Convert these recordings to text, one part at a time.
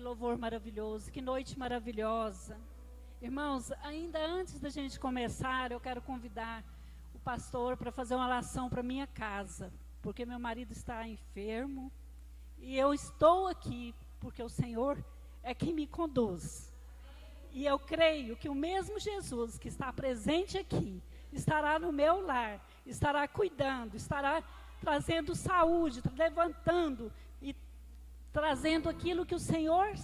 louvor maravilhoso, que noite maravilhosa. Irmãos, ainda antes da gente começar, eu quero convidar o pastor para fazer uma oração para minha casa, porque meu marido está enfermo e eu estou aqui porque o Senhor é quem me conduz. E eu creio que o mesmo Jesus que está presente aqui, estará no meu lar, estará cuidando, estará trazendo saúde, levantando e trazendo aquilo que o Senhor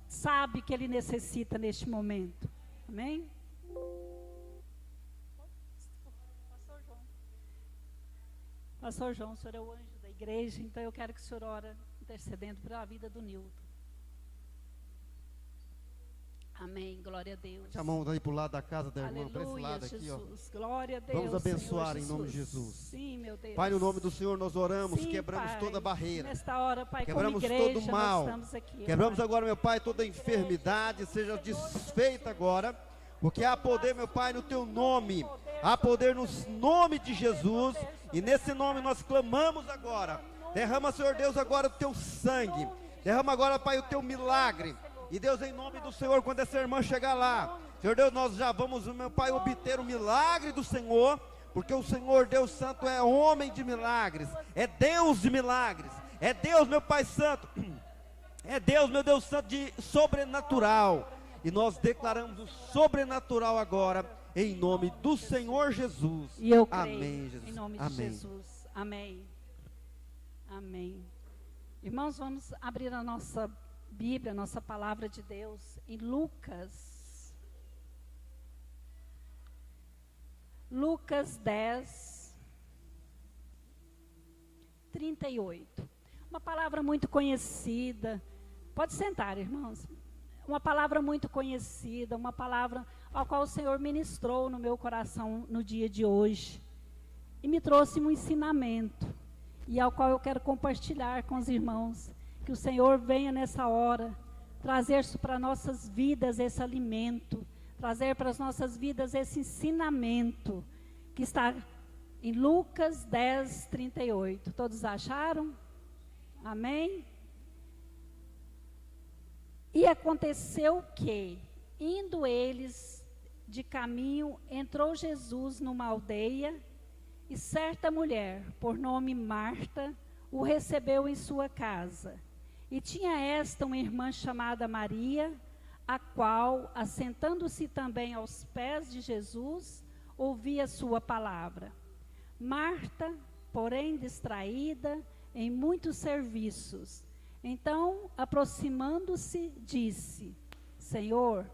sabe que Ele necessita neste momento. Amém? Pastor João, o senhor é o anjo da igreja, então eu quero que o senhor ore intercedendo pela vida do Nilton. Amém, glória a Deus. Deixa a mão daí para o lado da casa da irmã, para esse lado aqui, Jesus. Ó. Glória a Deus. Vamos abençoar Senhor, em nome de Jesus. Sim, meu Deus. Pai, no nome do Senhor nós oramos, Sim, quebramos Pai. toda barreira. Nesta hora, Pai, Quebramos como igreja, todo mal. nós estamos aqui, Quebramos Pai. agora, meu Pai, toda enfermidade seja desfeita agora, porque há poder, meu Pai, no Teu nome. Há poder no nome de Jesus. E nesse nome nós clamamos agora. Derrama, Senhor Deus, agora o Teu sangue. Derrama agora, Pai, o Teu milagre. E Deus, em nome do Senhor, quando essa irmã chegar lá, Senhor Deus, nós já vamos, meu Pai, obter o milagre do Senhor, porque o Senhor, Deus Santo, é homem de milagres, é Deus de milagres, é Deus, meu Pai Santo, é Deus, meu Deus Santo, de sobrenatural. E nós declaramos o sobrenatural agora, em nome do Senhor Jesus. E eu creio, amém, Jesus. Em nome amém. de Jesus. Amém. Amém. Irmãos, vamos abrir a nossa Bíblia, nossa palavra de Deus, em Lucas 10, 38. Uma palavra muito conhecida. Pode sentar, irmãos. Uma palavra muito conhecida, uma palavra a qual o Senhor ministrou no meu coração no dia de hoje. E me trouxe um ensinamento, e ao qual eu quero compartilhar com os irmãos. Que o Senhor venha nessa hora trazer para nossas vidas esse alimento, trazer para as nossas vidas esse ensinamento, que está em Lucas 10, 38. Todos acharam? Amém? E aconteceu que, indo eles de caminho, entrou Jesus numa aldeia, e certa mulher, por nome Marta, o recebeu em sua casa. E tinha esta uma irmã chamada Maria, a qual, assentando-se também aos pés de Jesus, ouvia sua palavra. Marta, porém distraída em muitos serviços, então, aproximando-se, disse: Senhor,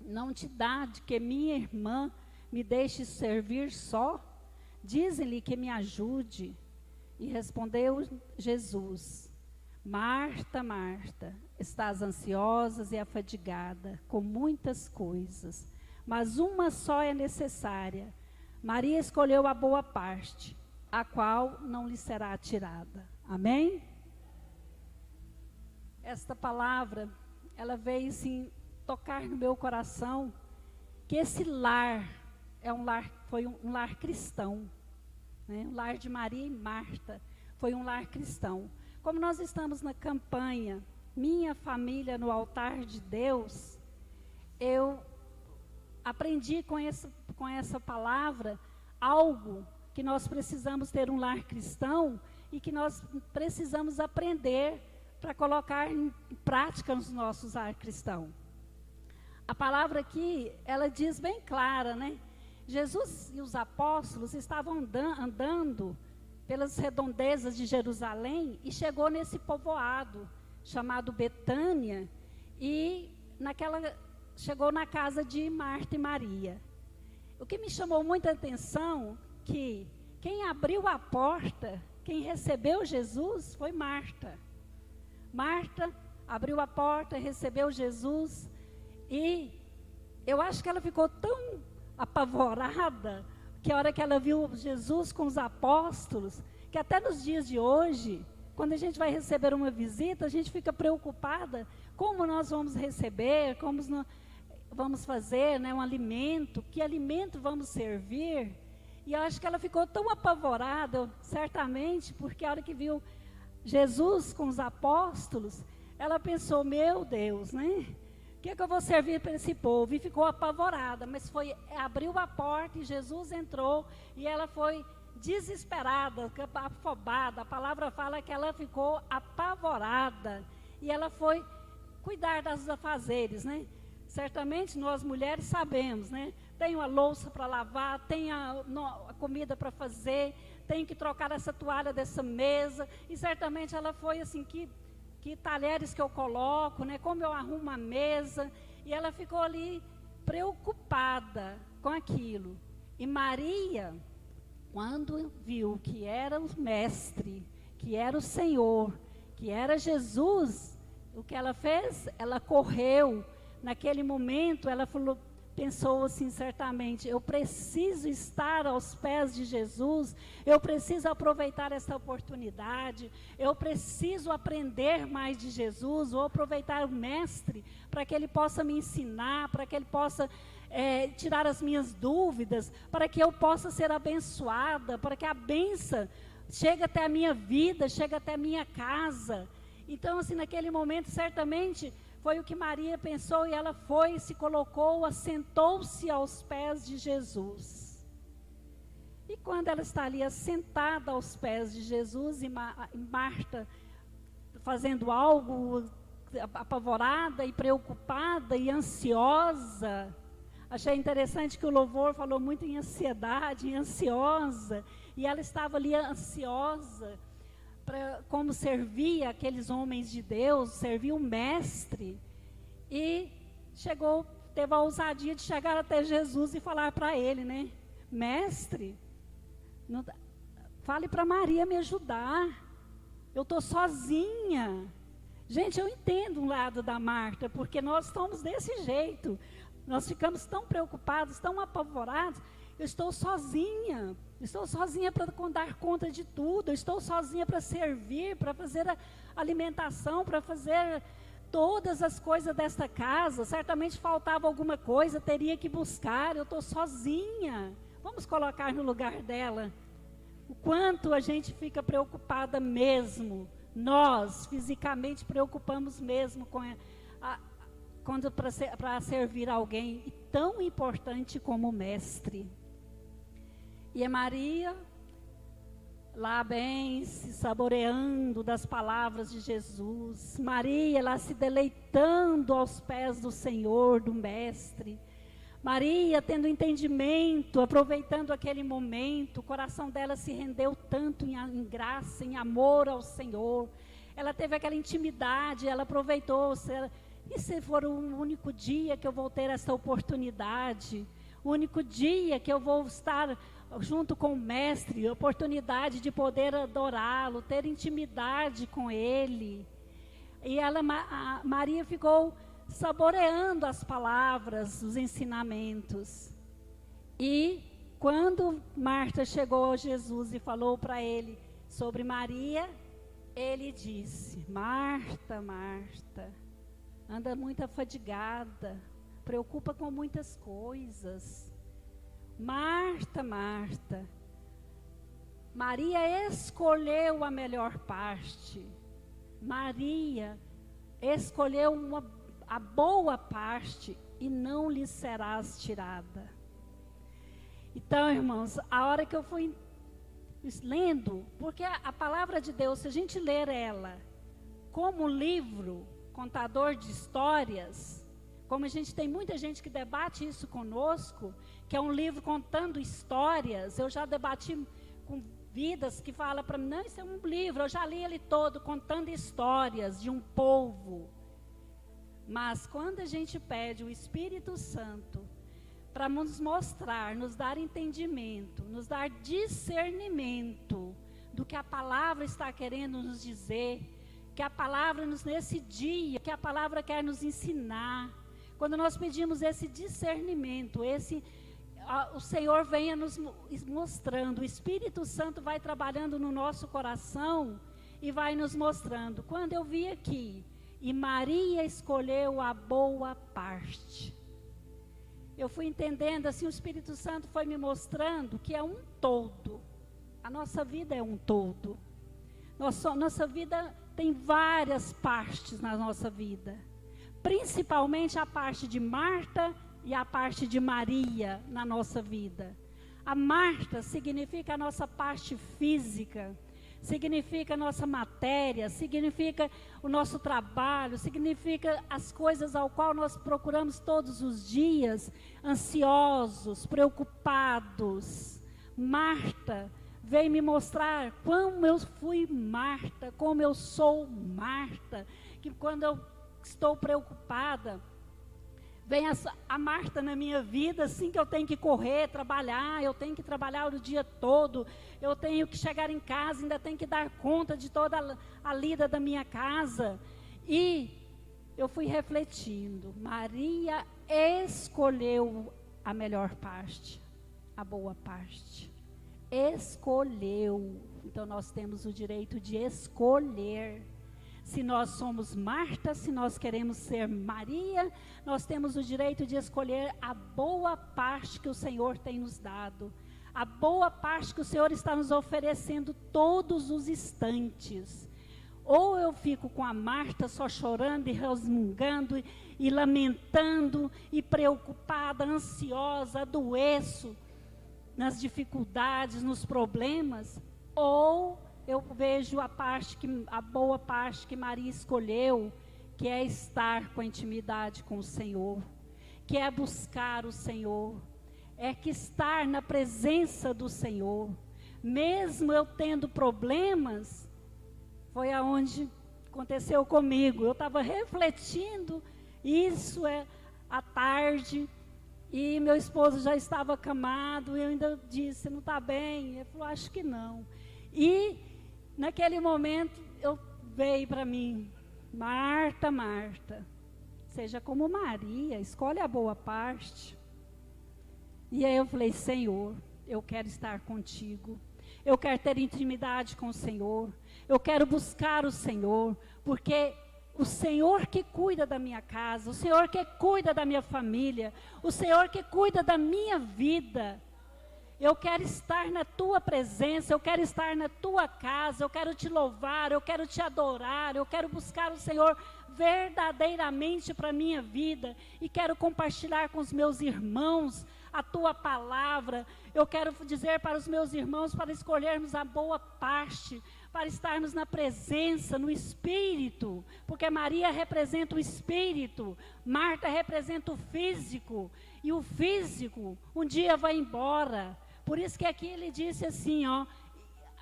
não te dá de que minha irmã me deixe servir só? Dize-lhe que me ajude. E respondeu Jesus: Marta, Marta, estás ansiosa e afadigada com muitas coisas, mas uma só é necessária. Maria escolheu a boa parte, a qual não lhe será tirada. Amém? Esta palavra, ela veio assim tocar no meu coração, que esse lar foi um lar cristão, né? O lar de Maria e Marta foi um lar cristão. Como nós estamos na campanha Minha Família no Altar de Deus, eu aprendi com essa palavra algo que nós precisamos ter um lar cristão e que nós precisamos aprender para colocar em prática nos nossos lar cristão. A palavra aqui, ela diz bem clara, né? Jesus e os apóstolos estavam andando pelas redondezas de Jerusalém e chegou nesse povoado chamado Betânia e chegou na casa de Marta e Maria. O que me chamou muita atenção que quem abriu a porta, quem recebeu Jesus foi Marta. Marta abriu a porta, recebeu Jesus e eu acho que ela ficou tão apavorada que a hora que ela viu Jesus com os apóstolos, que até nos dias de hoje, quando a gente vai receber uma visita, a gente fica preocupada como nós vamos receber, como vamos fazer, né, um alimento, que alimento vamos servir. E eu acho que ela ficou tão apavorada, certamente, porque a hora que viu Jesus com os apóstolos, ela pensou, meu Deus, né? O que eu vou servir para esse povo? E ficou apavorada, mas abriu a porta e Jesus entrou e ela foi desesperada, afobada. A palavra fala que ela ficou apavorada e ela foi cuidar dos afazeres, né? Certamente nós mulheres sabemos, né? Tem uma louça para lavar, tem a comida para fazer, tem que trocar essa toalha dessa mesa. E certamente ela foi assim, que talheres que eu coloco, né? Como eu arrumo a mesa. E ela ficou ali preocupada com aquilo. E Maria, quando viu que era o mestre, que era o Senhor, que era Jesus, o que ela fez? Ela correu. Naquele momento, ela pensou assim, certamente, eu preciso estar aos pés de Jesus, eu preciso aproveitar essa oportunidade, eu preciso aprender mais de Jesus, vou aproveitar o mestre, para que ele possa me ensinar, para que ele possa tirar as minhas dúvidas, para que eu possa ser abençoada, para que a bênção chegue até a minha vida, chegue até a minha casa. Então, assim, naquele momento, certamente, foi o que Maria pensou e ela foi, se colocou, assentou-se aos pés de Jesus. E quando ela está ali assentada aos pés de Jesus e Marta fazendo algo apavorada e preocupada e ansiosa, achei interessante que o louvor falou muito em ansiedade, em ansiosa, e ela estava ali ansiosa, como servia aqueles homens de Deus, servia o mestre, e teve a ousadia de chegar até Jesus e falar para ele, né? Mestre, fale para Maria me ajudar, eu estou sozinha. Gente, eu entendo um lado da Marta, porque nós estamos desse jeito, nós ficamos tão preocupados, tão apavorados. Eu estou sozinha para dar conta de tudo, eu estou sozinha para servir, para fazer a alimentação, para fazer todas as coisas desta casa. Certamente faltava alguma coisa, teria que buscar, eu estou sozinha. Vamos colocar no lugar dela. O quanto a gente fica preocupada mesmo, nós fisicamente preocupamos mesmo para servir alguém tão importante como o mestre. E a Maria, lá bem, se saboreando das palavras de Jesus. Maria, lá se deleitando aos pés do Senhor, do Mestre. Maria, tendo entendimento, aproveitando aquele momento, o coração dela se rendeu tanto em graça, em amor ao Senhor. Ela teve aquela intimidade, ela aproveitou. E se for o único dia que eu vou ter essa oportunidade, o único dia que eu vou estar junto com o mestre, oportunidade de poder adorá-lo, ter intimidade com ele. E Maria ficou saboreando as palavras, os ensinamentos. E quando Marta chegou a Jesus e falou para ele sobre Maria, ele disse: Marta, Marta, anda muito afadigada, preocupa com muitas coisas. Marta, Marta, Maria escolheu a melhor parte. Maria escolheu a boa parte e não lhe serás tirada. Então, irmãos, a hora que eu fui lendo, porque a palavra de Deus, se a gente ler ela como livro, contador de histórias, como a gente tem muita gente que debate isso conosco, que é um livro contando histórias. Eu já debati com vidas que falam para mim, não, isso é um livro, eu já li ele todo, contando histórias de um povo. Mas quando a gente pede o Espírito Santo para nos mostrar, nos dar entendimento, nos dar discernimento do que a palavra está querendo nos dizer, que a palavra nesse dia, que a palavra quer nos ensinar, quando nós pedimos esse discernimento, o Senhor venha nos mostrando, o Espírito Santo vai trabalhando no nosso coração e vai nos mostrando. Quando eu vi aqui, e Maria escolheu a boa parte, eu fui entendendo, assim, o Espírito Santo foi me mostrando que é um todo. A nossa vida é um todo. Nossa vida tem várias partes na nossa vida, principalmente a parte de Marta e a parte de Maria na nossa vida. A Marta significa a nossa parte física, significa a nossa matéria, significa o nosso trabalho, significa as coisas ao qual nós procuramos todos os dias, ansiosos, preocupados. Marta veio me mostrar como eu fui Marta, como eu sou Marta, que quando eu estou preocupada, vem a Marta na minha vida, assim, que eu tenho que correr, trabalhar, eu tenho que trabalhar o dia todo, eu tenho que chegar em casa, ainda tenho que dar conta de toda a lida da minha casa. E eu fui refletindo, Maria escolheu a melhor parte, a boa parte. Escolheu. Então nós temos o direito de escolher. Se nós somos Marta, se nós queremos ser Maria, nós temos o direito de escolher a boa parte que o Senhor tem nos dado. A boa parte que o Senhor está nos oferecendo todos os instantes. Ou eu fico com a Marta só chorando e resmungando e lamentando e preocupada, ansiosa, adoeço nas dificuldades, nos problemas, ou eu vejo a boa parte que Maria escolheu, que é estar com a intimidade com o Senhor, que é buscar o Senhor, é que estar na presença do Senhor, mesmo eu tendo problemas. Foi aonde aconteceu comigo, eu estava refletindo isso à tarde, e meu esposo já estava acamado, e eu ainda disse, não está bem? Ele falou, acho que não. E naquele momento, veio para mim, Marta, Marta, seja como Maria, escolhe a boa parte. E aí eu falei, Senhor, eu quero estar contigo, eu quero ter intimidade com o Senhor, eu quero buscar o Senhor, porque o Senhor que cuida da minha casa, o Senhor que cuida da minha família, o Senhor que cuida da minha vida. Eu quero estar na tua presença, eu quero estar na tua casa, eu quero te louvar, eu quero te adorar, eu quero buscar o Senhor verdadeiramente para a minha vida, e quero compartilhar com os meus irmãos a tua palavra. Eu quero dizer para os meus irmãos para escolhermos a boa parte, para estarmos na presença, no Espírito, porque Maria representa o Espírito, Marta representa o físico, e o físico um dia vai embora. Por isso que aqui ele disse assim,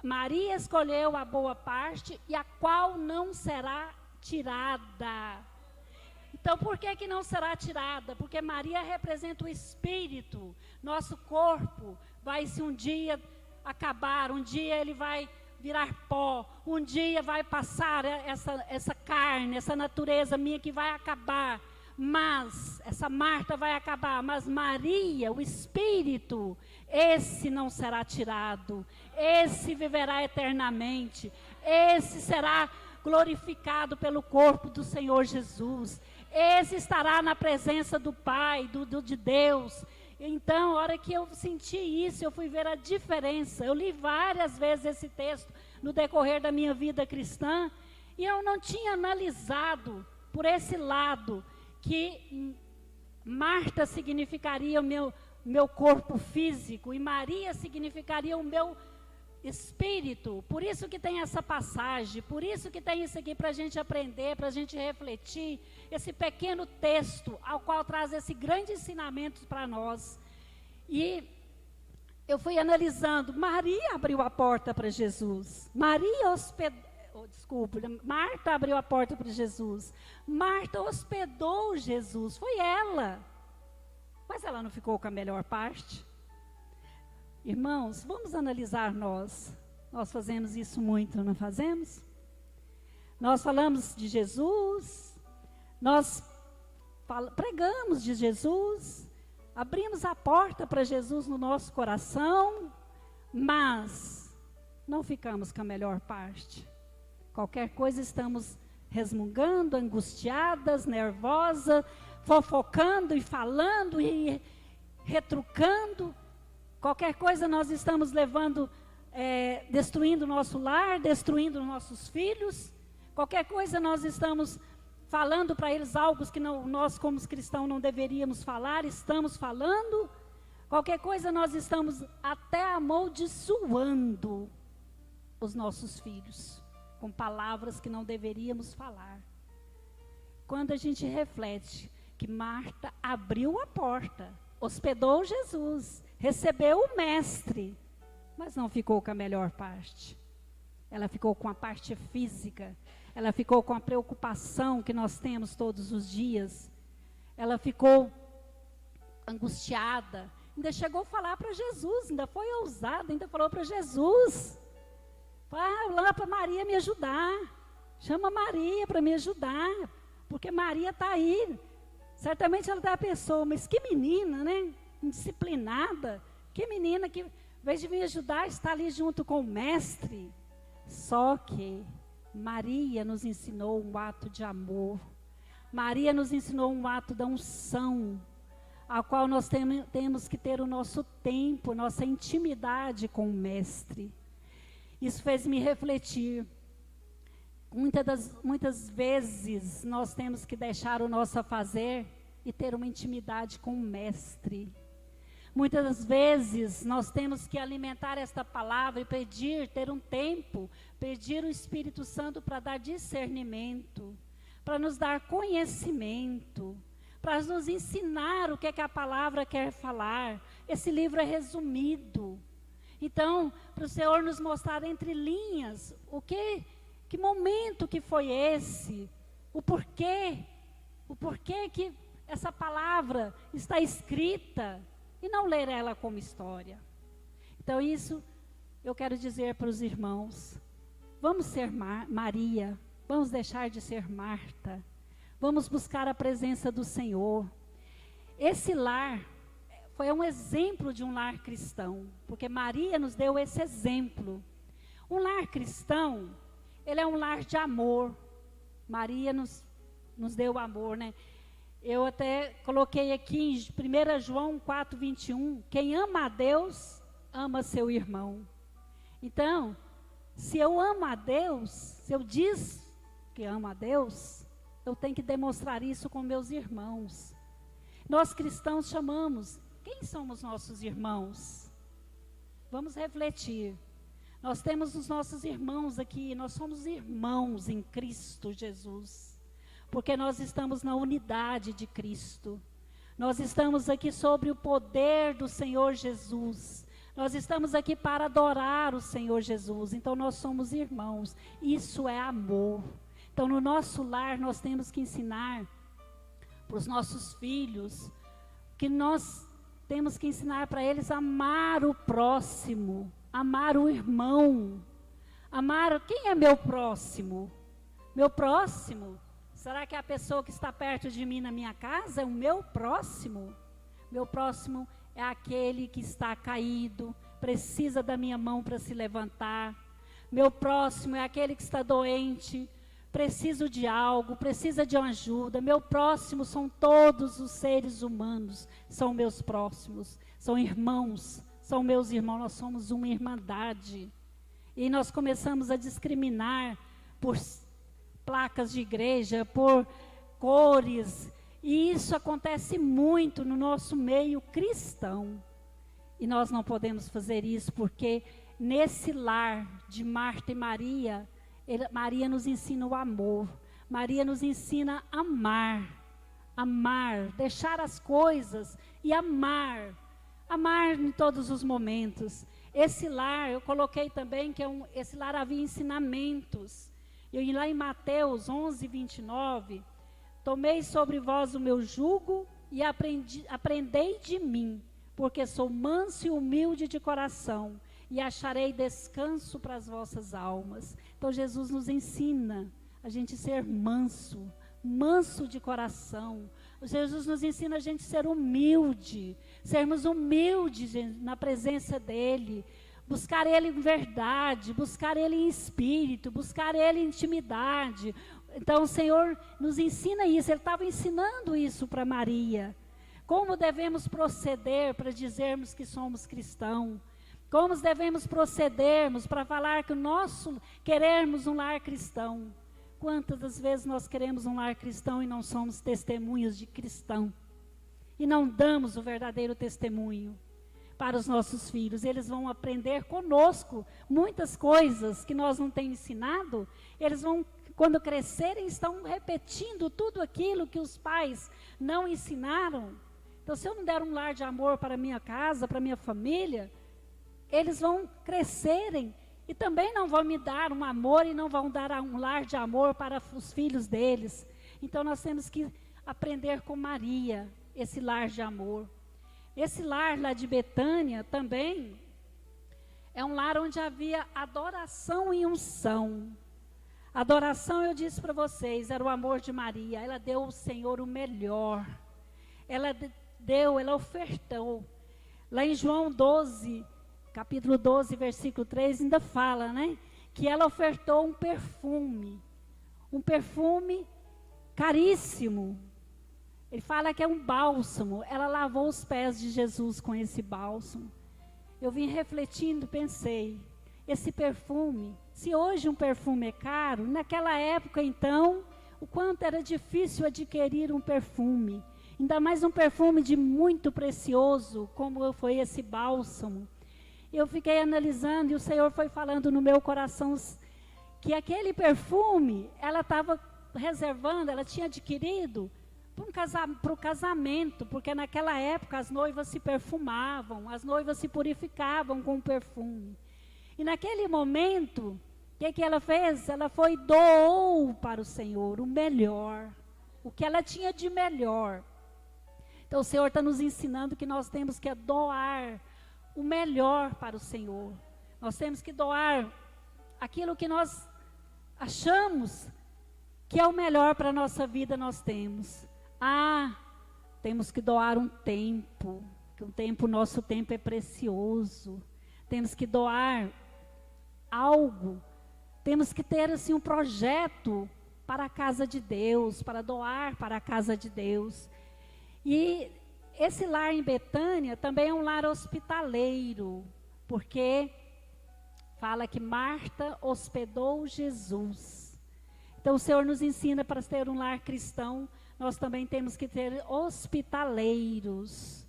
Maria escolheu a boa parte, e a qual não será tirada. Então, por que não será tirada? Porque Maria representa o Espírito. Nosso corpo vai se um dia acabar, um dia ele vai virar pó, um dia vai passar essa carne, essa natureza minha que vai acabar, mas essa Marta vai acabar, mas Maria, o Espírito, esse não será tirado, esse viverá eternamente, esse será glorificado pelo corpo do Senhor Jesus, esse estará na presença do Pai, de Deus. Então, a hora que eu senti isso, eu fui ver a diferença. Eu li várias vezes esse texto no decorrer da minha vida cristã, e eu não tinha analisado por esse lado, que Marta significaria o meu corpo físico, e Maria significaria o meu espírito. Por isso que tem essa passagem, por isso que tem isso aqui para a gente aprender, para a gente refletir, esse pequeno texto, ao qual traz esse grande ensinamento para nós. E eu fui analisando, Maria abriu a porta para Jesus, Marta abriu a porta para Jesus, Marta hospedou Jesus, foi ela, mas ela não ficou com a melhor parte. Irmãos, vamos analisar nós fazemos isso muito, não fazemos? Nós falamos de Jesus, nós pregamos de Jesus, abrimos a porta para Jesus no nosso coração, mas não ficamos com a melhor parte. Qualquer coisa estamos resmungando, angustiadas, nervosas, fofocando e falando e retrucando. Qualquer coisa nós estamos levando, destruindo o nosso lar, destruindo nossos filhos, Qualquer coisa nós estamos falando para eles algo que nós como cristãos não deveríamos falar, estamos falando. Qualquer coisa nós estamos até amaldiçoando os nossos filhos, com palavras que não deveríamos falar. Quando a gente reflete que Marta abriu a porta, hospedou Jesus, recebeu o mestre, mas não ficou com a melhor parte. Ela ficou com a parte física, ela ficou com a preocupação que nós temos todos os dias, ela ficou angustiada, ainda chegou a falar para Jesus, ainda foi ousada, ainda falou para Jesus, lá para Maria me ajudar, chama Maria para me ajudar, porque Maria está aí. Certamente ela está a pessoa, mas que menina, né? Indisciplinada, que menina que, ao invés de me ajudar, está ali junto com o mestre. Só que Maria nos ensinou um ato de amor. Maria nos ensinou um ato da unção, ao qual nós temos que ter o nosso tempo, nossa intimidade com o mestre. Isso fez me refletir. Muitas vezes nós temos que deixar o nosso afazer e ter uma intimidade com o mestre. Muitas vezes nós temos que alimentar esta palavra e pedir, ter um tempo, pedir o Espírito Santo para dar discernimento, para nos dar conhecimento, para nos ensinar o que é que a palavra quer falar. Esse livro é resumido. Então, para o Senhor nos mostrar entre linhas que momento que foi esse, o porquê que essa palavra está escrita, e não ler ela como história. Então isso eu quero dizer para os irmãos, vamos ser Maria, vamos deixar de ser Marta, vamos buscar a presença do Senhor. Esse lar foi um exemplo de um lar cristão, porque Maria nos deu esse exemplo. Um lar cristão, ele é um lar de amor. Maria nos deu amor, né? Eu até coloquei aqui em 1 João 4:21, quem ama a Deus, ama seu irmão. Então, se eu amo a Deus, se eu diz que amo a Deus, eu tenho que demonstrar isso com meus irmãos. Nós cristãos chamamos, quem são os nossos irmãos? Vamos refletir. Nós temos os nossos irmãos aqui, nós somos irmãos em Cristo Jesus, porque nós estamos na unidade de Cristo. Nós estamos aqui sobre o poder do Senhor Jesus. Nós estamos aqui para adorar o Senhor Jesus. Então nós somos irmãos. Isso é amor. Então no nosso lar nós temos que ensinar para os nossos filhos que nós temos que ensinar para eles a amar o próximo, amar o irmão, amar quem é meu próximo? Meu próximo, será que é a pessoa que está perto de mim na minha casa é o meu próximo? Meu próximo é aquele que está caído, precisa da minha mão para se levantar. Meu próximo é aquele que está doente, preciso de algo, precisa de uma ajuda. Meu próximo são todos os seres humanos, são meus próximos, são irmãos, são meus irmãos, nós somos uma irmandade. E nós começamos a discriminar por placas de igreja, por cores, e isso acontece muito no nosso meio cristão. E nós não podemos fazer isso, porque nesse lar de Marta e Maria, Maria nos ensina o amor, Maria nos ensina a amar, deixar as coisas e amar em todos os momentos. Esse lar, eu coloquei também que esse lar havia ensinamentos. E lá em Mateus 11:29, tomei sobre vós o meu jugo e aprendei de mim, porque sou manso e humilde de coração, e acharei descanso para as vossas almas. Então Jesus nos ensina a gente ser manso de coração. Jesus nos ensina a gente ser humilde, sermos humildes na presença dEle, buscar Ele em verdade, buscar Ele em espírito, buscar Ele em intimidade. Então o Senhor nos ensina isso, Ele estava ensinando isso para Maria. Como devemos proceder para dizermos que somos cristãos? Como devemos procedermos para falar que queremos um lar cristão? Quantas das vezes nós queremos um lar cristão e não somos testemunhas de cristão? E não damos o verdadeiro testemunho para os nossos filhos. Eles vão aprender conosco muitas coisas que nós não temos ensinado. Eles vão, quando crescerem, estão repetindo tudo aquilo que os pais não ensinaram. Então, se eu não der um lar de amor para a minha casa, para a minha família, eles vão crescerem e também não vão me dar um amor e não vão dar um lar de amor para os filhos deles. Então, nós temos que aprender com Maria esse lar de amor. Esse lar lá de Betânia também é um lar onde havia adoração e unção. Adoração, eu disse para vocês, era o amor de Maria. Ela deu ao Senhor o melhor. Ela ofertou. Lá em João 12, capítulo 12, versículo 3, ainda fala, né? Que ela ofertou um perfume caríssimo. Ele fala que é um bálsamo. Ela lavou os pés de Jesus com esse bálsamo. Eu vim refletindo, pensei, esse perfume, se hoje um perfume é caro, naquela época então, o quanto era difícil adquirir um perfume. Ainda mais um perfume de muito precioso, como foi esse bálsamo. Eu fiquei analisando e o Senhor foi falando no meu coração que aquele perfume, ela estava reservando, ela tinha adquirido para o casamento, porque naquela época as noivas se perfumavam, as noivas se purificavam com perfume. E naquele momento, o que ela fez? Ela foi e doou para o Senhor o melhor, o que ela tinha de melhor. Então o Senhor está nos ensinando que nós temos que doar o melhor para o Senhor. Nós temos que doar aquilo que nós achamos que é o melhor para a nossa vida, nós temos. Temos que doar um tempo, que nosso tempo é precioso. Temos que doar algo. Temos que ter assim um projeto para a casa de Deus, para doar para a casa de Deus. E esse lar em Betânia também é um lar hospitaleiro, porque fala que Marta hospedou Jesus. Então o Senhor nos ensina para ter um lar cristão, nós também temos que ter hospitaleiros.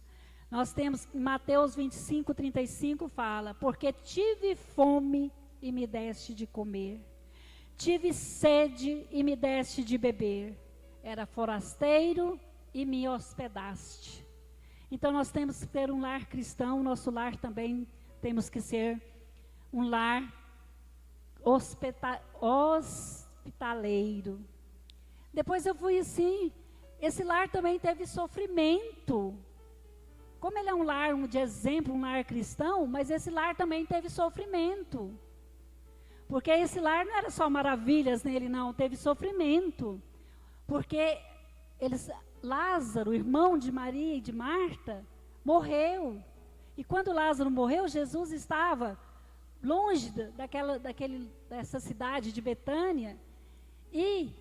Nós temos, em Mateus 25, 35 fala, porque tive fome e me deste de comer, tive sede e me deste de beber, era forasteiro e me hospedaste. Então nós temos que ter um lar cristão, nosso lar também temos que ser um lar hospitaleiro. Depois eu fui assim, esse lar também teve sofrimento. Como ele é um lar de exemplo, um lar cristão, mas esse lar também teve sofrimento. Porque esse lar não era só maravilhas nele, não, teve sofrimento. Porque Lázaro, irmão de Maria e de Marta, morreu. E quando Lázaro morreu, Jesus estava longe dessa cidade de Betânia. E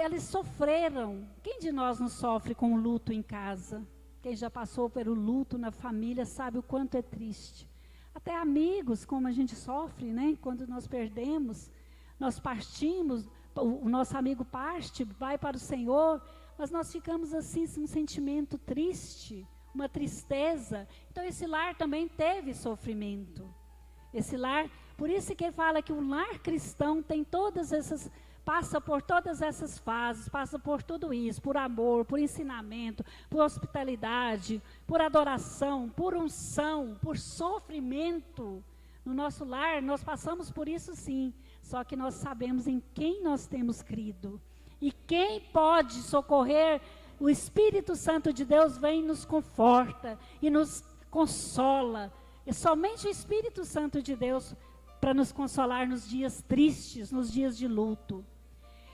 eles sofreram. Quem de nós não sofre com o luto em casa? Quem já passou pelo luto na família sabe o quanto é triste. Até amigos, como a gente sofre, né? Quando nós perdemos, nós partimos, o nosso amigo parte, vai para o Senhor, mas nós ficamos assim, um sentimento triste, uma tristeza. Então esse lar também teve sofrimento. Esse lar, por isso que ele fala que o lar cristão tem passa por todas essas fases, passa por tudo isso, por amor, por ensinamento, por hospitalidade, por adoração, por unção, por sofrimento. No nosso lar, nós passamos por isso sim, só que nós sabemos em quem nós temos crido. E quem pode socorrer, o Espírito Santo de Deus vem e nos conforta e nos consola. É somente o Espírito Santo de Deus para nos consolar nos dias tristes, nos dias de luto.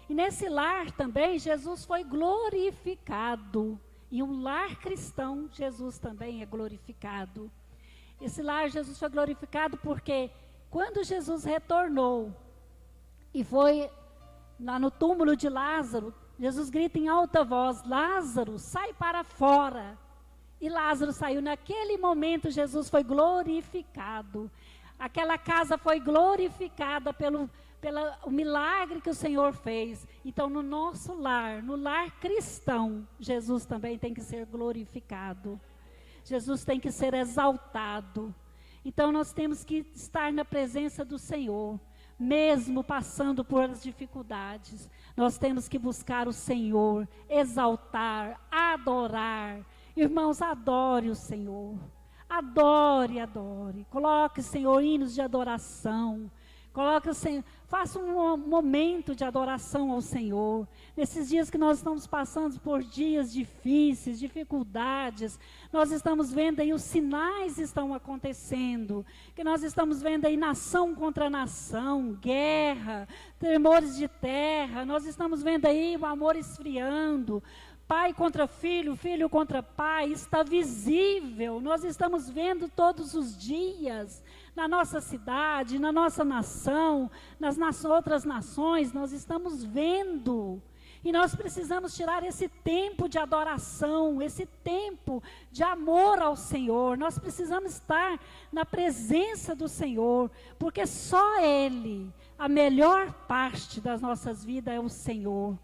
E nesse lar também Jesus foi glorificado. E um lar cristão, Jesus também é glorificado. Esse lar Jesus foi glorificado porque quando Jesus retornou e foi lá no túmulo de Lázaro, Jesus grita em alta voz, Lázaro, sai para fora. E Lázaro saiu. Naquele momento Jesus foi glorificado. aquela casa foi glorificada pelo o milagre que o Senhor fez. Então, no nosso lar, no lar cristão, Jesus também tem que ser glorificado. Jesus tem que ser exaltado. Então, nós temos que estar na presença do Senhor, mesmo passando por as dificuldades. Nós temos que buscar o Senhor, exaltar, adorar. Irmãos, adore o Senhor. Adore, adore. Coloque, Senhor, hinos de adoração. Coloque, Senhor, faça um momento de adoração ao Senhor. Nesses dias que nós estamos passando por dias difíceis, dificuldades, nós estamos vendo aí, os sinais estão acontecendo, que nós estamos vendo aí nação contra nação, guerra, tremores de terra, nós estamos vendo aí o amor esfriando, pai contra filho, filho contra pai, está visível, nós estamos vendo todos os dias, na nossa cidade, na nossa nação, nas outras nações, nós estamos vendo. E nós precisamos tirar esse tempo de adoração, esse tempo de amor ao Senhor. Nós precisamos estar na presença do Senhor, porque só Ele, a melhor parte das nossas vidas é o Senhor.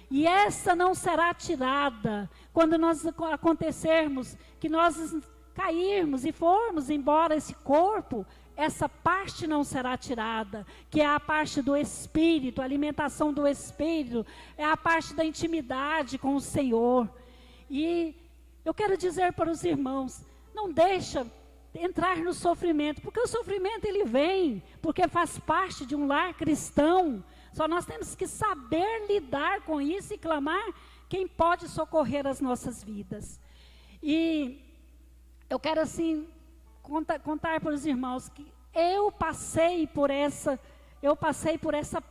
E essa não será tirada quando nós acontecermos, que nós cairmos e formos embora esse corpo. Essa parte não será tirada, que é a parte do Espírito, a alimentação do Espírito, é a parte da intimidade com o Senhor. E eu quero dizer para os irmãos, não deixa entrar no sofrimento, porque o sofrimento ele vem, porque faz parte de um lar cristão. Só nós temos que saber lidar com isso e clamar quem pode socorrer as nossas vidas. E eu quero assim contar para os irmãos que eu passei por essa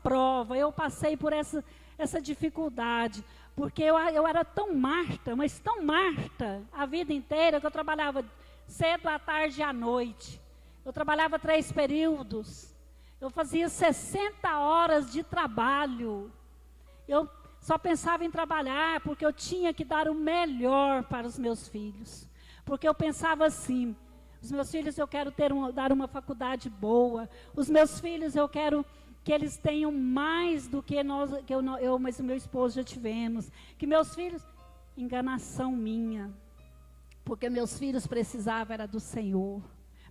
prova, eu passei por essa dificuldade, porque eu era tão Marta, mas tão Marta a vida inteira, que eu trabalhava cedo, à tarde e à noite. Eu trabalhava 3 períodos, eu fazia 60 horas de trabalho. Eu só pensava em trabalhar porque eu tinha que dar o melhor para os meus filhos. Porque eu pensava assim, os meus filhos eu quero dar uma faculdade boa, os meus filhos eu quero que eles tenham mais do que eu mas o meu esposo já tivemos. Que meus filhos, enganação minha, porque meus filhos precisavam era do Senhor.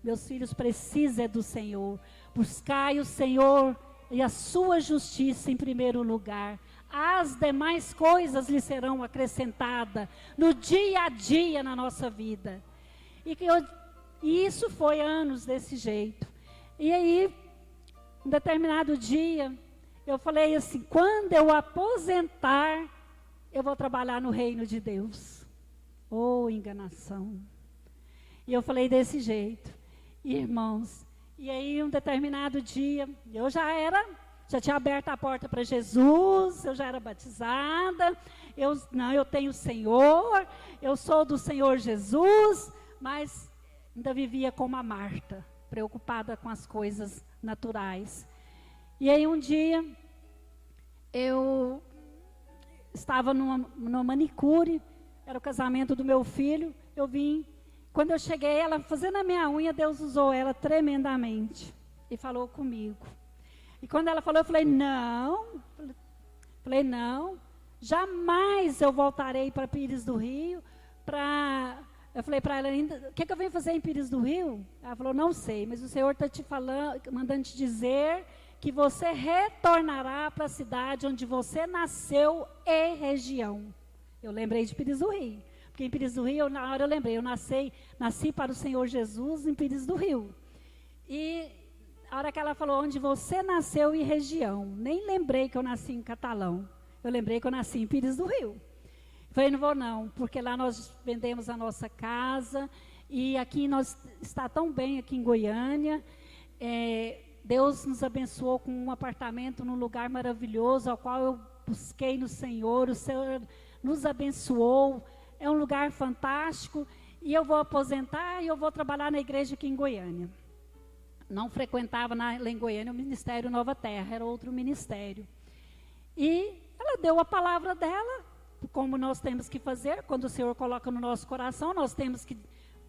Meus filhos precisam do Senhor. Buscai o Senhor e a sua justiça em primeiro lugar. As demais coisas lhe serão acrescentadas no dia a dia na nossa vida. E isso foi anos desse jeito. E aí, um determinado dia, eu falei assim, quando eu aposentar, eu vou trabalhar no reino de Deus. Oh, enganação. E eu falei desse jeito. Irmãos, e aí um determinado dia, eu já tinha aberto a porta para Jesus, eu já era batizada, eu tenho o Senhor, eu sou do Senhor Jesus, mas ainda vivia como a Marta, preocupada com as coisas naturais. E aí um dia, eu estava numa manicure, era o casamento do meu filho, eu vim, quando eu cheguei, ela fazendo a minha unha, Deus usou ela tremendamente, e falou comigo. E quando ela falou, eu falei, não, jamais eu voltarei para Pires do Rio, eu falei para ela, o que eu venho fazer em Pires do Rio? Ela falou, não sei, mas o Senhor está te falando, mandando te dizer que você retornará para a cidade onde você nasceu e região. Eu lembrei de Pires do Rio, porque em Pires do Rio, na hora eu lembrei, eu nasci para o Senhor Jesus em Pires do Rio. E a hora que ela falou, onde você nasceu e região, nem lembrei que eu nasci em Catalão, eu lembrei que eu nasci em Pires do Rio. Falei, não vou não, porque lá nós vendemos a nossa casa, e aqui está tão bem aqui em Goiânia, Deus nos abençoou com um apartamento num lugar maravilhoso, ao qual eu busquei no Senhor, o Senhor nos abençoou, é um lugar fantástico, e eu vou aposentar e eu vou trabalhar na igreja aqui em Goiânia. Não frequentava lá em Goiânia o Ministério Nova Terra, era outro ministério. E ela deu a palavra dela, como nós temos que fazer, quando o Senhor coloca no nosso coração, nós temos que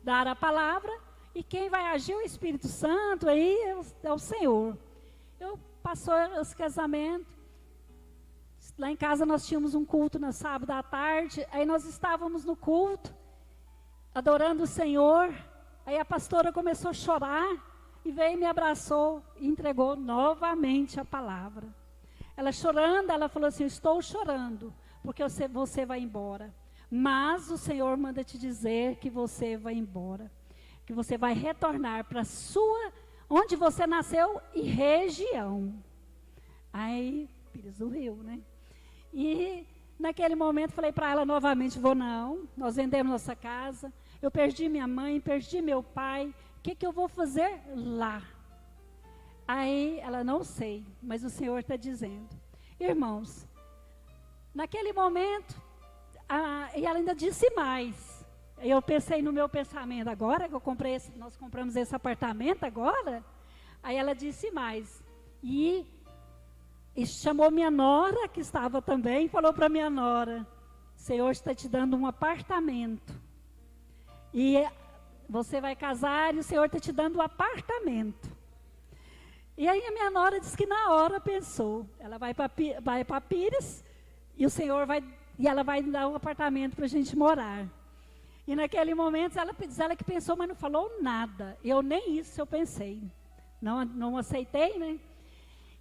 dar a palavra, E quem vai agir é o Espírito Santo, aí é o Senhor. Passou esse casamento. Lá em casa nós tínhamos um culto no sábado à tarde. Aí nós estávamos no culto, adorando o Senhor. Aí a pastora começou a chorar e veio e me abraçou e entregou novamente a palavra. Ela chorando, ela falou assim: estou chorando porque você vai embora. Mas o Senhor manda te dizer que você vai embora, que você vai retornar para onde você nasceu e região. Aí, Pires do Rio, né? E naquele momento falei para ela novamente: vou não, nós vendemos nossa casa, eu perdi minha mãe, perdi meu pai, o que eu vou fazer lá? Aí ela: não sei, mas o Senhor está dizendo. Irmãos, naquele momento, e ela ainda disse mais. Eu pensei no meu pensamento: agora que nós compramos esse apartamento agora. Aí ela disse mais. E chamou minha nora, que estava também, e falou para minha nora: o Senhor está te dando um apartamento. E você vai casar e o Senhor está te dando um apartamento. E aí a minha nora disse que na hora pensou. Ela vai para Pires e ela vai dar um apartamento para a gente morar. E naquele momento ela que pensou, mas não falou nada. Nem isso eu pensei. Não aceitei, né?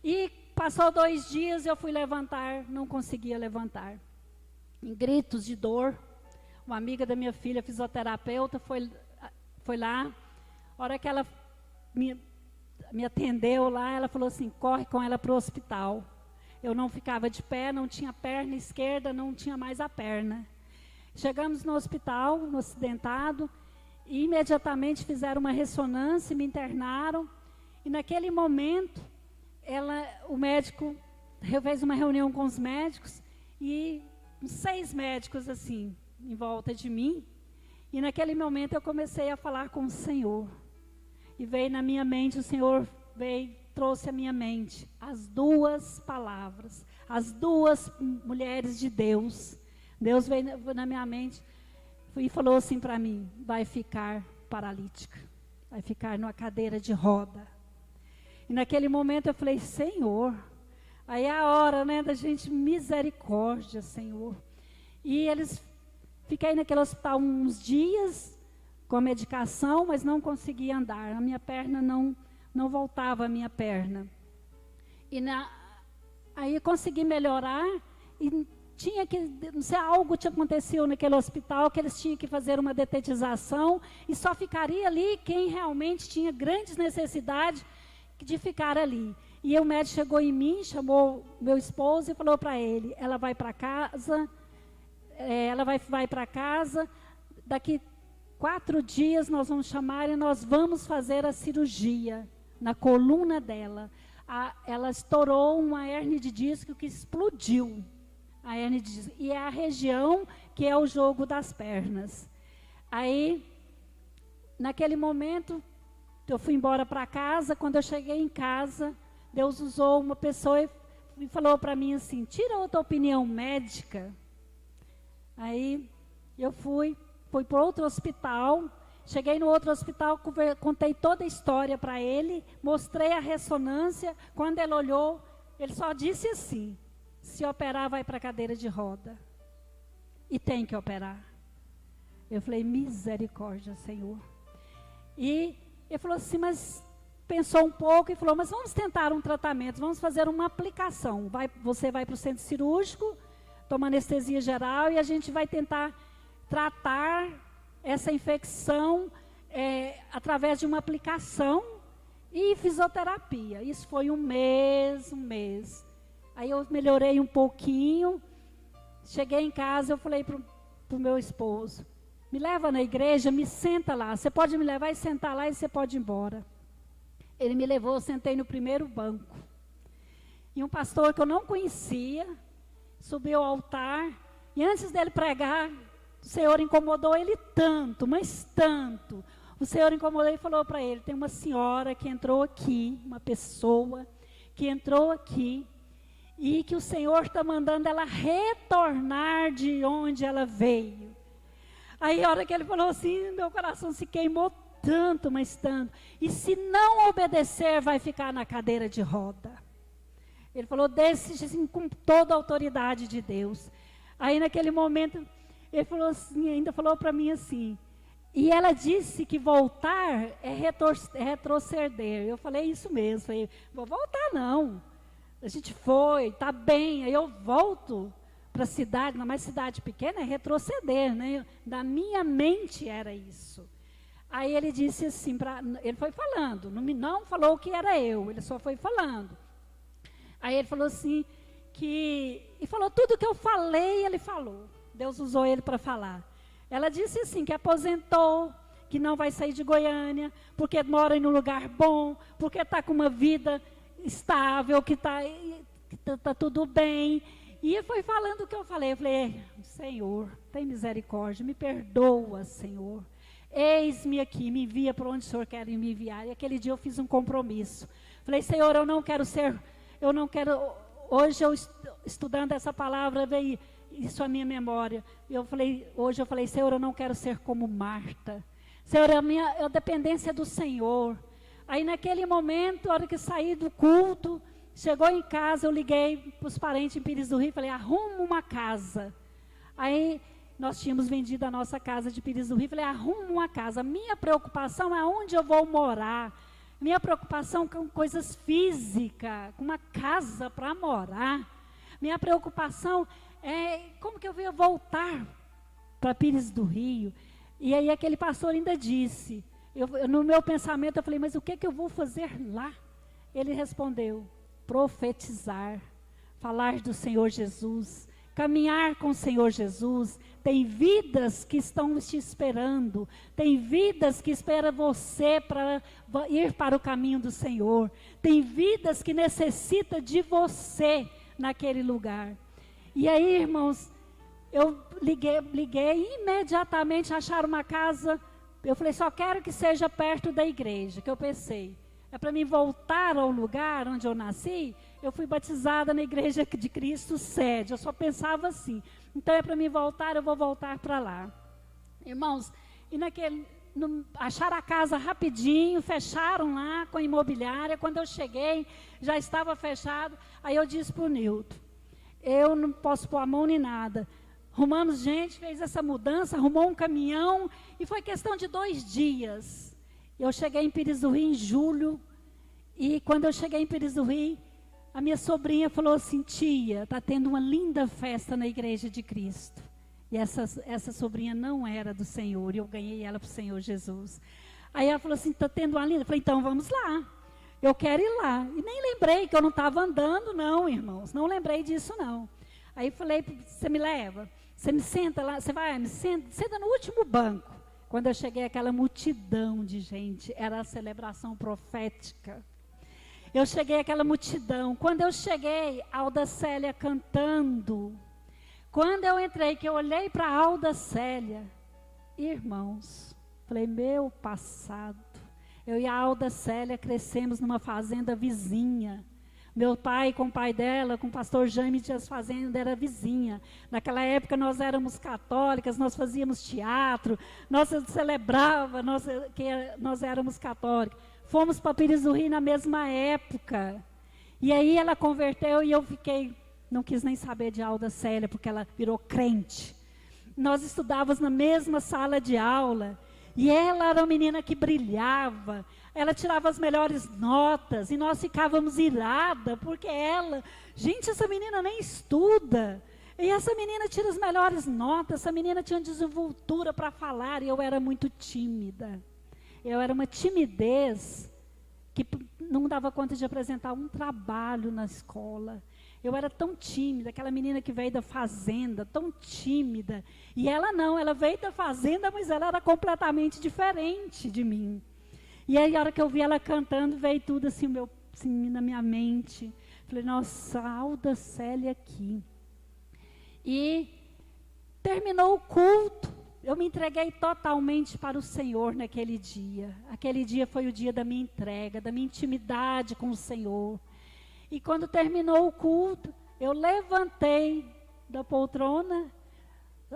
E passou 2 dias, eu fui levantar, não conseguia levantar. Em gritos de dor. Uma amiga da minha filha, fisioterapeuta, foi lá. A hora que ela me atendeu lá, ela falou assim: corre com ela para o hospital. Eu não ficava de pé, não tinha perna esquerda, não tinha mais a perna. Chegamos no hospital, no acidentado, e imediatamente fizeram uma ressonância, me internaram. E naquele momento, o médico fez uma reunião com os médicos, e 6 médicos assim, em volta de mim. E naquele momento eu comecei a falar com o Senhor. E veio na minha mente, o Senhor trouxe à minha mente as 2 palavras, as 2 mulheres de Deus. Deus veio na minha mente e falou assim para mim: vai ficar paralítica, vai ficar numa cadeira de roda. E naquele momento eu falei: Senhor, aí é a hora, né, da gente, misericórdia, Senhor. E fiquei naquele hospital uns dias com a medicação, mas não conseguia andar. A minha perna não voltava, a minha perna. Aí eu consegui melhorar e não sei, algo tinha acontecido naquele hospital, que eles tinham que fazer uma detetização e só ficaria ali quem realmente tinha grandes necessidades de ficar ali. E o médico chegou em mim, chamou meu esposo e falou para ele: ela vai para casa, vai para casa, daqui 4 dias nós vamos chamar e nós vamos fazer a cirurgia na coluna dela. Ela estourou uma hérnia de disco que explodiu. A hérnia de disco. E é a região que é o jogo das pernas. Aí, naquele momento, eu fui embora para casa. Quando eu cheguei em casa, Deus usou uma pessoa e falou para mim assim: tira outra opinião médica. Aí, eu fui para outro hospital. Cheguei no outro hospital, contei toda a história para ele, mostrei a ressonância. Quando ele olhou, ele só disse assim: se operar, vai para a cadeira de roda. E tem que operar. Eu falei: misericórdia, Senhor. E ele falou assim, mas pensou um pouco e falou: mas vamos tentar um tratamento, vamos fazer uma aplicação. Você vai para o centro cirúrgico, toma anestesia geral e a gente vai tentar tratar essa infecção através de uma aplicação e fisioterapia. Isso foi um mês. Aí eu melhorei um pouquinho. Cheguei em casa, eu falei para o meu esposo: me leva na igreja, me senta lá. Você pode me levar e sentar lá e você pode ir embora. Ele me levou, eu sentei no primeiro banco. E um pastor que eu não conhecia subiu ao altar. E antes dele pregar, o Senhor incomodou ele tanto, mas tanto. O Senhor incomodou e falou para ele: tem uma senhora que entrou aqui, uma pessoa que entrou aqui, e que o Senhor está mandando ela retornar de onde ela veio. Aí a hora que ele falou assim, meu coração se queimou tanto, mas tanto. E se não obedecer, vai ficar na cadeira de roda. Ele falou desse, assim, com toda a autoridade de Deus. Aí naquele momento, ele falou assim, ainda falou para mim assim, e ela disse que voltar é retroceder. Eu falei isso mesmo, falei, vou voltar não. A gente foi, está bem, aí eu volto para a cidade, não mais cidade pequena, é retroceder, né? Da minha mente era isso. Aí ele disse assim, ele foi falando, não falou que era eu, ele só foi falando. Aí ele falou assim, e falou tudo que eu falei, ele falou. Deus usou ele para falar. Ela disse assim, que aposentou, que não vai sair de Goiânia, porque mora em um lugar bom, porque está com uma vida estável, que tá tudo bem. E ele foi falando o que eu falei. Eu falei, Senhor, tem misericórdia, me perdoa, Senhor. Eis-me aqui, me envia para onde o Senhor quer me enviar. E aquele dia eu fiz um compromisso. Falei, Senhor, eu não quero, hoje eu estudando essa palavra, veio isso à minha memória. Hoje eu falei, Senhor, eu não quero ser como Marta. Senhor, a dependência do Senhor. Aí naquele momento, a hora que saí do culto, chegou em casa, eu liguei para os parentes em Pires do Rio, falei, arruma uma casa. Aí nós tínhamos vendido a nossa casa de Pires do Rio, falei, arruma uma casa. Minha preocupação é onde eu vou morar. Minha preocupação com coisas físicas, com uma casa para morar. Minha preocupação é como que eu ia voltar para Pires do Rio. E aí aquele pastor ainda disse, no meu pensamento eu falei, mas o que eu vou fazer lá? Ele respondeu, profetizar, falar do Senhor Jesus, caminhar com o Senhor Jesus. Tem vidas que estão te esperando, tem vidas que esperam você para ir para o caminho do Senhor, tem vidas que necessitam de você naquele lugar. E aí, irmãos, eu liguei imediatamente, acharam uma casa. Eu falei, só quero que seja perto da igreja, que eu pensei. É para mim voltar ao lugar onde eu nasci. Eu fui batizada na igreja de Cristo sede. Eu só pensava assim. Então é para mim voltar, eu vou voltar para lá. Irmãos, e acharam a casa rapidinho, fecharam lá com a imobiliária. Quando eu cheguei, já estava fechado. Aí eu disse para o Nilton, eu não posso pôr a mão nem nada. Arrumamos gente, fez essa mudança, arrumou um caminhão, e foi questão de 2 dias. Eu cheguei em Pires do Rio em julho, e quando eu cheguei em Pires do Rio, a minha sobrinha falou assim, tia, está tendo uma linda festa na igreja de Cristo. E essa sobrinha não era do Senhor, e eu ganhei ela para o Senhor Jesus. Aí ela falou assim, está tendo uma linda? Eu falei, então vamos lá, eu quero ir lá. E nem lembrei que eu não estava andando não, irmãos, não lembrei disso não. Aí falei, você me leva? Você me senta lá, você vai, senta no último banco. Quando eu cheguei, aquela multidão de gente, era a celebração profética. Eu cheguei àquela multidão. Quando eu cheguei, Alda Célia cantando. Quando eu entrei, que eu olhei para Alda Célia, irmãos, falei, meu passado. Eu e a Alda Célia crescemos numa fazenda vizinha. Meu pai com o pai dela, com o pastor Jaime Dias Fazenda, era vizinha. Naquela época nós éramos católicas, nós fazíamos teatro, nós celebrávamos que nós éramos católicas. Fomos para Pires do Rio na mesma época. E aí ela converteu e eu fiquei, não quis nem saber de Alda Célia, porque ela virou crente. Nós estudávamos na mesma sala de aula. E ela era uma menina que brilhava, ela tirava as melhores notas, e nós ficávamos iradas, porque gente, essa menina nem estuda, e essa menina tira as melhores notas, essa menina tinha desenvoltura para falar, e eu era muito tímida. Eu era uma timidez que não dava conta de apresentar um trabalho na escola. Eu era tão tímida, aquela menina que veio da fazenda, tão tímida. E ela não, ela veio da fazenda, mas ela era completamente diferente de mim. E aí, a hora que eu vi ela cantando, veio tudo assim, na minha mente. Falei, nossa, Alda Célia aqui. E terminou o culto. Eu me entreguei totalmente para o Senhor naquele dia. Aquele dia foi o dia da minha entrega, da minha intimidade com o Senhor. E quando terminou o culto, eu levantei da poltrona,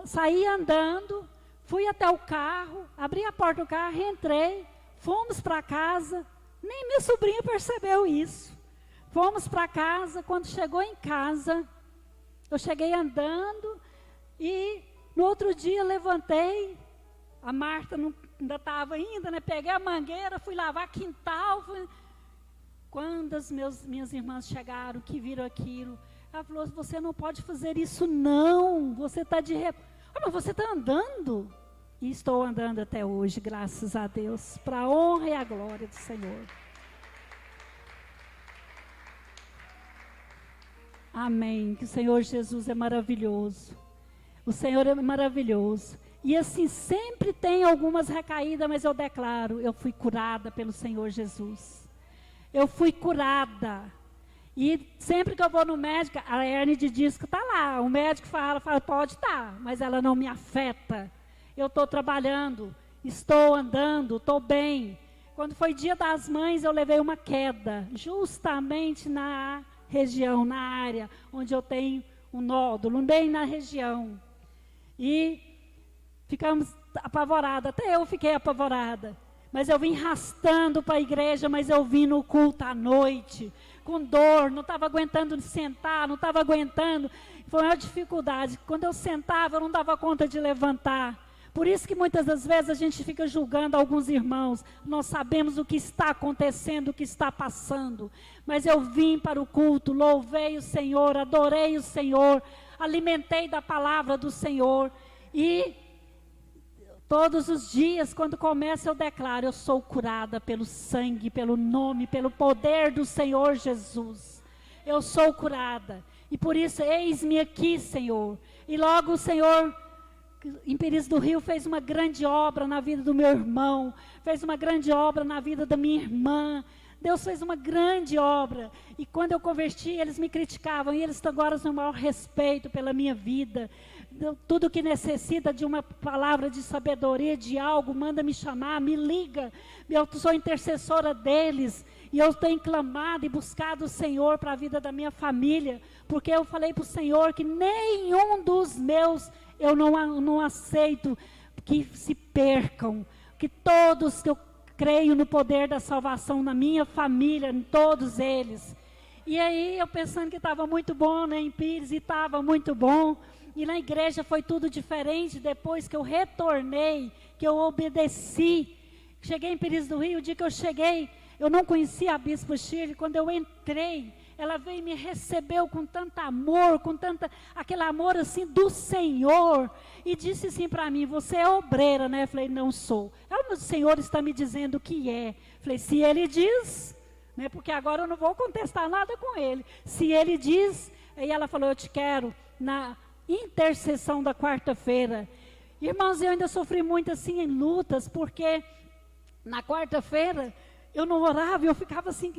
saí andando, fui até o carro, abri a porta do carro, entrei, fomos para casa, nem minha sobrinha percebeu isso. Fomos para casa, quando chegou em casa, eu cheguei andando e no outro dia levantei, a Marta ainda estava ainda, né? Peguei a mangueira, fui lavar quintal. Quando as minhas irmãs chegaram, que viram aquilo, ela falou, você não pode fazer isso não, você está mas você está andando? E estou andando até hoje, graças a Deus, para a honra e a glória do Senhor. Amém, que o Senhor Jesus é maravilhoso. O Senhor é maravilhoso. E assim, sempre tem algumas recaídas, mas eu declaro, eu fui curada pelo Senhor Jesus. Eu fui curada. E sempre que eu vou no médico, a hernia de disco está lá. O médico fala, pode estar, mas ela não me afeta. Eu estou trabalhando, estou andando, estou bem. Quando foi Dia das Mães, eu levei uma queda, justamente na região, na área onde eu tenho um nódulo, bem na região. E ficamos apavorados, até eu fiquei apavorada. Mas eu vim arrastando para a igreja, mas eu vim no culto à noite, com dor, não estava aguentando sentar, não estava aguentando. Foi uma dificuldade. Quando eu sentava, eu não dava conta de levantar. Por isso que muitas das vezes a gente fica julgando alguns irmãos. Nós sabemos o que está acontecendo, o que está passando. Mas eu vim para o culto, louvei o Senhor, adorei o Senhor, alimentei da palavra do Senhor. E todos os dias, quando começa, eu declaro, eu sou curada pelo sangue, pelo nome, pelo poder do Senhor Jesus. Eu sou curada. E por isso, eis-me aqui, Senhor. E logo o Senhor, em Pires do Rio, fez uma grande obra na vida do meu irmão, fez uma grande obra na vida da minha irmã. Deus fez uma grande obra. E quando eu converti, eles me criticavam, e eles agora têm o maior respeito pela minha vida. Tudo que necessita de uma palavra de sabedoria, de algo, manda me chamar, me liga. Eu sou intercessora deles. E eu tenho clamado e buscado o Senhor para a vida da minha família. Porque eu falei para o Senhor que nenhum dos meus eu não aceito que se percam. Que todos que eu creio no poder da salvação na minha família, em todos eles. E aí eu pensando que estava muito bom, né, em Pires, e estava muito bom. E na igreja foi tudo diferente depois que eu retornei, que eu obedeci. Cheguei em Pires do Rio, o dia que eu cheguei, eu não conhecia a Bispo Shirley. Quando eu entrei, ela veio e me recebeu com tanto amor, aquele amor assim do Senhor. E disse assim para mim, você é obreira, né? Eu falei, não sou. Ela, o Senhor está me dizendo que é. Eu falei, se Ele diz, né? Porque agora eu não vou contestar nada com Ele. Se Ele diz, aí ela falou, eu te quero na intercessão da quarta-feira. Irmãos, eu ainda sofri muito assim em lutas, porque na quarta-feira eu não orava, eu ficava assim,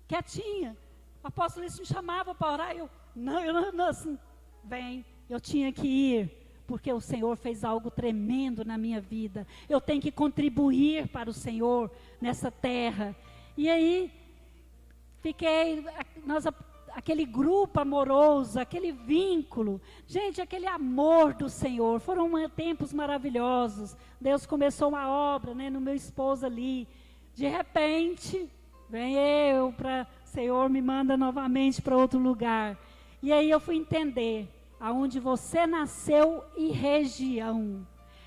quietinha. O apóstolo me chamava para orar, eu não, assim, vem, eu tinha que ir, porque o Senhor fez algo tremendo na minha vida. Eu tenho que contribuir para o Senhor nessa terra. E aí, aquele grupo amoroso, aquele vínculo, gente, aquele amor do Senhor, foram tempos maravilhosos. Deus começou uma obra, né, no meu esposo ali. De repente, vem eu para Senhor, me manda novamente para outro lugar. E aí eu fui entender aonde você nasceu e região.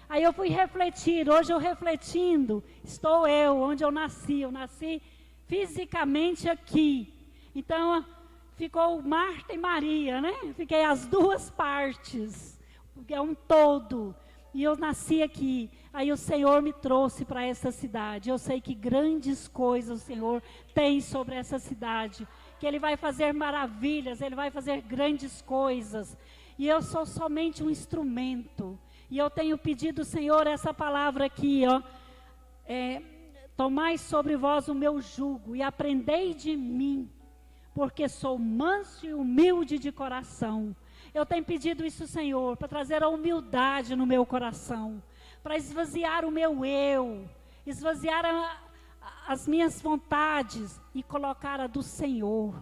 Aí eu fui refletir, hoje eu refletindo, estou eu, onde eu nasci fisicamente aqui. Então, ficou Marta e Maria, né? Fiquei as duas partes, porque é um todo. E eu nasci aqui. Aí o Senhor me trouxe para essa cidade. Eu sei que grandes coisas o Senhor tem sobre essa cidade. Que Ele vai fazer maravilhas, Ele vai fazer grandes coisas. E eu sou somente um instrumento. E eu tenho pedido, Senhor, essa palavra aqui, ó. Tomai sobre vós o meu jugo e aprendei de mim, porque sou manso e humilde de coração. Eu tenho pedido isso, Senhor, para trazer a humildade no meu coração, para esvaziar o meu eu, esvaziar as minhas vontades e colocar a do Senhor.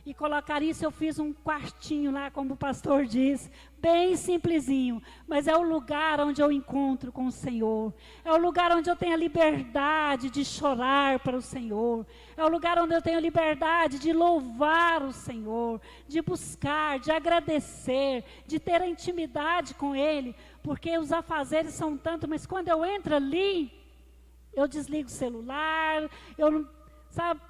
e colocar isso. Eu fiz um quartinho lá, como o pastor diz, bem simplesinho, mas é o lugar onde eu encontro com o Senhor, é o lugar onde eu tenho a liberdade de chorar para o Senhor, é o lugar onde eu tenho a liberdade de louvar o Senhor, de buscar, de agradecer, de ter a intimidade com Ele, porque os afazeres são tanto, mas quando eu entro ali, eu desligo o celular, eu não, sabe,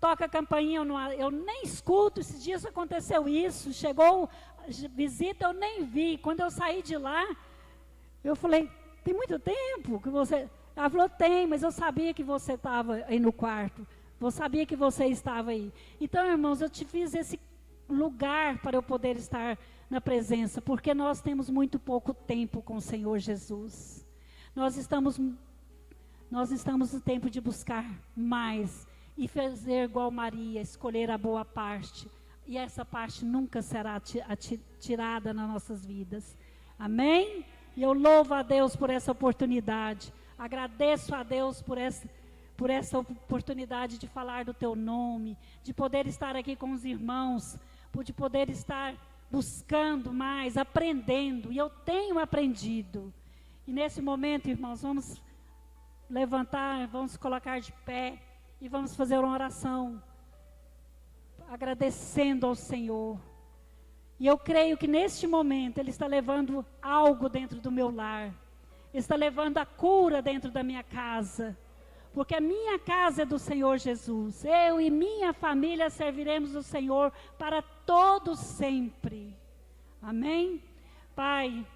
toca a campainha, eu nem escuto. Esses dias aconteceu isso, chegou visita, eu nem vi. Quando eu saí de lá, eu falei, tem muito tempo que você... Ela falou, tem, mas eu sabia que você estava aí no quarto, eu sabia que você estava aí. Então, irmãos, eu te fiz esse lugar para eu poder estar na presença, porque nós temos muito pouco tempo com o Senhor Jesus. Nós estamos no tempo de buscar mais e fazer igual Maria, escolher a boa parte. E essa parte nunca será tirada nas nossas vidas. Amém? E eu louvo a Deus por essa oportunidade. Agradeço a Deus por essa oportunidade de falar do teu nome, de poder estar aqui com os irmãos, de poder estar buscando mais, aprendendo. E eu tenho aprendido. E nesse momento, irmãos, vamos levantar, vamos colocar de pé e vamos fazer uma oração, agradecendo ao Senhor. E eu creio que neste momento Ele está levando algo dentro do meu lar, Ele está levando a cura dentro da minha casa, porque a minha casa é do Senhor Jesus. Eu e minha família serviremos o Senhor para todo sempre. Amém? Pai,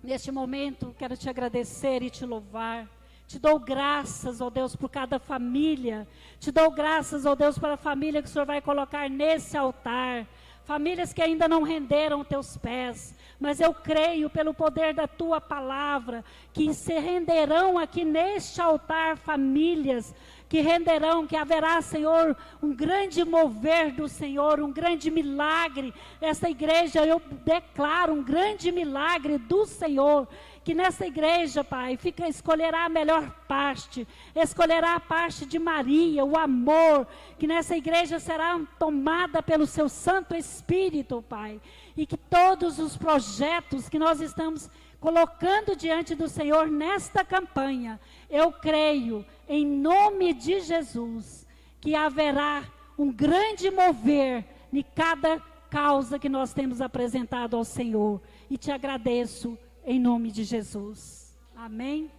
neste momento quero te agradecer e te louvar. Te dou graças, ó Deus, por cada família. Te dou graças, ó Deus, pela família que o Senhor vai colocar nesse altar. Famílias que ainda não renderam teus pés. Mas eu creio, pelo poder da tua palavra, que se renderão aqui neste altar famílias. Que renderão, que haverá, Senhor, um grande mover do Senhor, um grande milagre. Essa igreja, eu declaro um grande milagre do Senhor. Que nessa igreja, Pai, escolherá a melhor parte, escolherá a parte de Maria, o amor, que nessa igreja será tomada pelo seu Santo Espírito, Pai, e que todos os projetos que nós estamos colocando diante do Senhor nesta campanha, eu creio, em nome de Jesus, que haverá um grande mover em cada causa que nós temos apresentado ao Senhor, e te agradeço, em nome de Jesus. Amém.